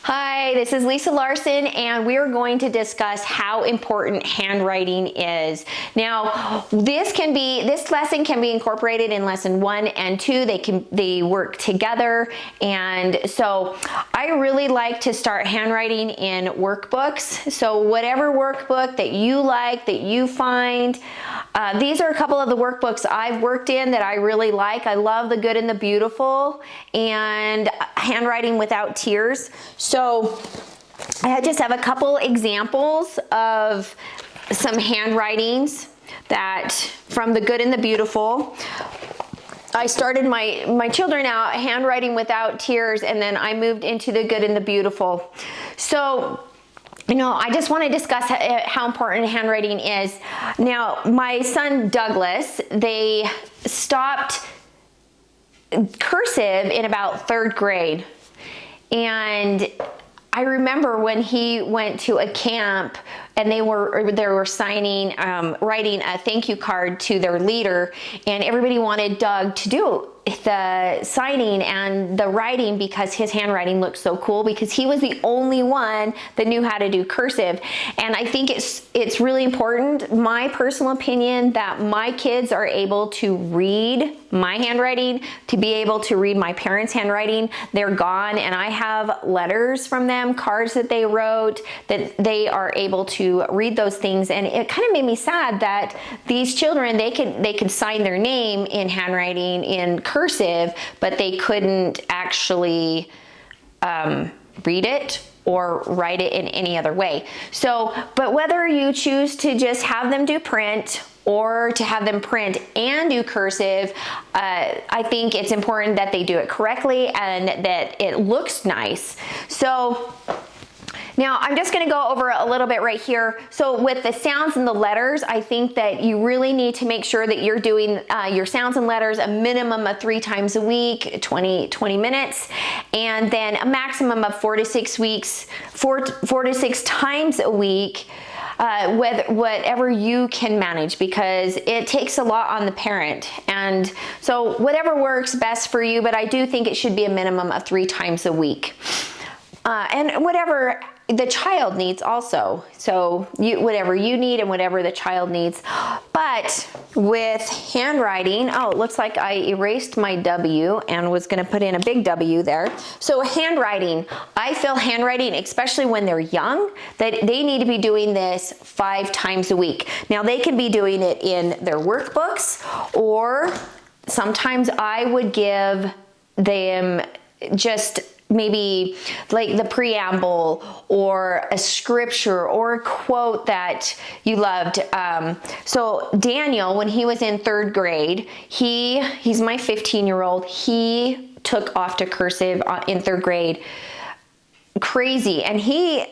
Hi, this is Lisa Larson, and we're going to discuss how important handwriting is. Now, this lesson can be incorporated in lesson 1 and 2. They work together, and so I really like to start handwriting in workbooks. So whatever workbook that you like, that you find, these are a couple of the workbooks I've worked in that I really like. I love The Good and the Beautiful and Handwriting Without Tears. So I just have a couple examples of some handwritings that from The Good and the Beautiful. I started my children out Handwriting Without Tears, and then I moved into The Good and the Beautiful. So I just want to discuss how important handwriting is. Now, my son Douglas, they stopped cursive in about 3rd grade. And I remember when he went to a camp and they were signing, writing a thank you card to their leader, and everybody wanted Doug to do the signing and the writing because his handwriting looked so cool, because he was the only one that knew how to do cursive. And I think it's really important, my personal opinion, that my kids are able to read my handwriting, to be able to read my parents' handwriting. They're gone, and I have letters from them, cards that they wrote, that they are able to read those things. And it kind of made me sad that these children, they could sign their name in handwriting in cursive, but they couldn't actually read it or write it in any other way. So, but whether you choose to just have them do print or to have them print and do cursive, I think it's important that they do it correctly and that it looks nice. So now I'm just gonna go over a little bit right here. So with the sounds and the letters, I think that you really need to make sure that you're doing your sounds and letters a minimum of 3 times a week, 20 minutes, and then a maximum of 4 to 6 weeks, 4 to 6 times a week, with whatever you can manage, because it takes a lot on the parent. And so whatever works best for you, but I do think it should be a minimum of 3 times a week. And whatever the child needs also. So whatever you need and whatever the child needs. But with handwriting, oh, it looks like I erased my W and was gonna put in a big W there. So handwriting, I feel handwriting, especially when they're young, that they need to be doing this 5 times a week. Now they can be doing it in their workbooks, or sometimes I would give them just maybe like the preamble or a scripture or a quote that you loved. So Daniel, when he was in 3rd grade, he's my 15-year-old, he took off to cursive in 3rd grade. Crazy. And he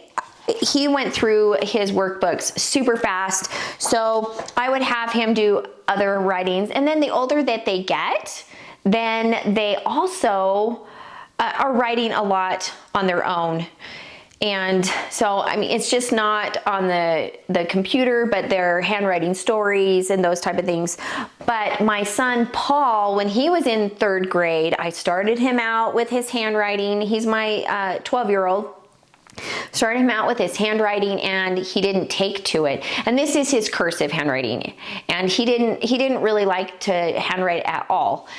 went through his workbooks super fast. So I would have him do other writings. And then the older that they get, then they also are writing a lot on their own. And so, I mean, it's just not on the computer, but they're handwriting stories and those type of things. But my son Paul, when he was in 3rd grade, I started him out with his handwriting. He's my 12-year-old. Started him out with his handwriting, and he didn't take to it. And this is his cursive handwriting. And he didn't really like to handwrite at all.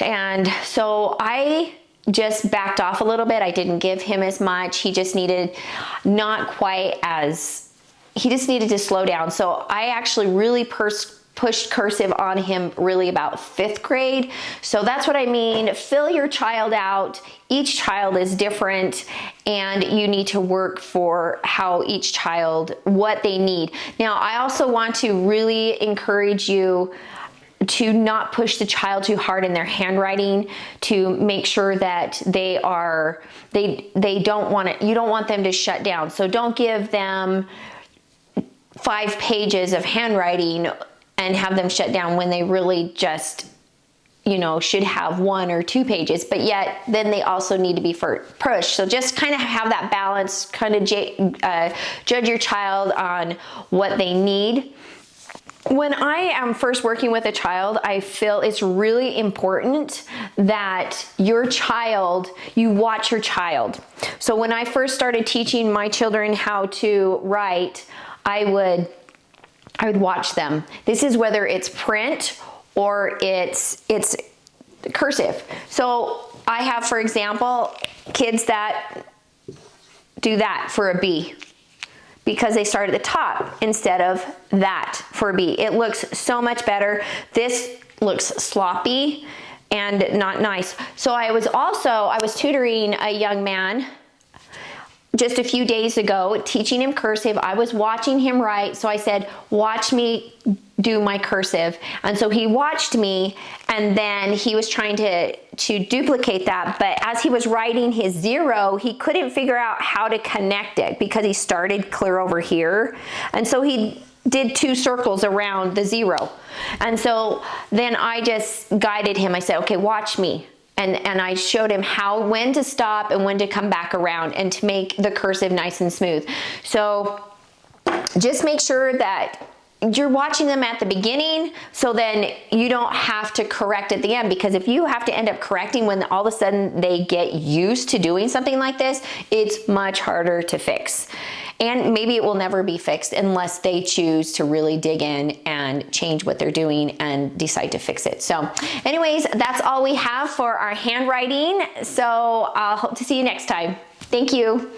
And so I just backed off a little bit. I didn't give him as much. He just needed he just needed to slow down. So I actually really pushed cursive on him really about 5th grade. So that's what I mean. Fill your child out. Each child is different, and you need to work for how each child, what they need. Now, I also want to really encourage you to not push the child too hard in their handwriting, to make sure that they don't want it, you don't want them to shut down. So don't give them 5 pages of handwriting and have them shut down when they really just, should have 1 or 2 pages, but yet then they also need to be pushed. So just kind of have that balance, kind of judge your child on what they need. When I am first working with a child, I feel it's really important that you watch your child. So when I first started teaching my children how to write, I would watch them. This is whether it's print or it's cursive. So I have, for example, kids that do that for a B, because they start at the top instead of that for a B. It looks so much better. This looks sloppy and not nice. So I was tutoring a young man just a few days ago, teaching him cursive. I was watching him write, so I said, watch me do my cursive. And so he watched me, and then he was trying to duplicate that, but as he was writing his 0, he couldn't figure out how to connect it because he started clear over here. And so he did 2 circles around the 0. And so then I just guided him. I said, okay, watch me. And I showed him when to stop and when to come back around and to make the cursive nice and smooth. So just make sure that you're watching them at the beginning, so then you don't have to correct at the end, because if you have to end up correcting when all of a sudden they get used to doing something like this, it's much harder to fix. And maybe it will never be fixed unless they choose to really dig in and change what they're doing and decide to fix it. So anyways, that's all we have for our handwriting. So I'll hope to see you next time. Thank you.